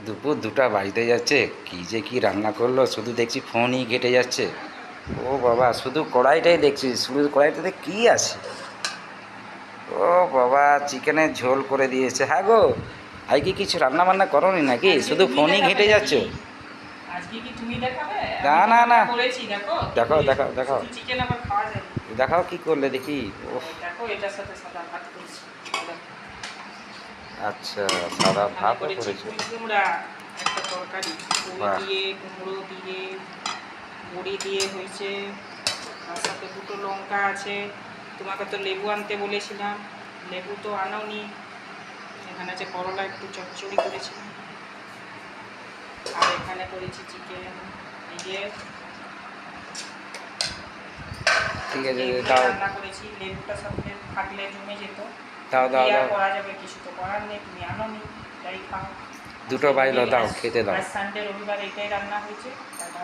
দুপুর 2টা বাজতে যাচ্ছে, কী যে কী রান্না করলো, শুধু দেখছি ফোনই ঘেঁটে যাচ্ছে। ও বাবা, শুধু কড়াইটাই দেখছি, শুধু কড়াইটাতে কী আছে। ও বাবা, চিকেনের ঝোল করে দিয়েছে। হ্যাঁ গো, আজকে কিছু রান্না বান্না করোনি নাকি? আজকে শুধু তুমি ফোনই দেখাবে ঘেঁটে যাচ্ছ। নাকি? আজকে কি তুমি দেখাবে? না আমি তো না না, রান্না করেছি, দেখো কি দেখাও করেছি। দেখাও দেখাও, শুধু চিকেন আবার খাওয়া যায় না। দেখাও কি করলে দেখি। ওহ, এই দেখো, এটার সাথে সাদা ভাত করেছি। এই দেখো, আচ্ছা, সাদা এখানে ভাতও করেছি করেছো। পুঁই কুমড়া, একটা তরকারি পুঁই বাহ, দিয়ে, কুমড়ো দিয়ে, বড়ি দিয়ে হয়েছে। তার সাথে দুটো লঙ্কা আছে। তোমাকে তো লেবু আনতে বলেছিলাম, লেবু তো আনোনি। এখানে আছে করলা, একটু চচ্চড়ি করেছিলাম। আর এখানে করেছি চিকেন। এই যে ঠিক আজকে আছে, এগুলোই দাও রান্না করেছি। লেবুটা সাথে থাকলে জমে যেত। দাও কি দাও আর দাও। করা যাবে, কিছু তো করার নেই, তুমি আনোনি, তাই খাও। 2টো আজকে বাজলো, এগুলোই, দাও আজ খেতে দাও। আজ সানডে, রবিবার এটাই রান্না হয়েছে। টাটা।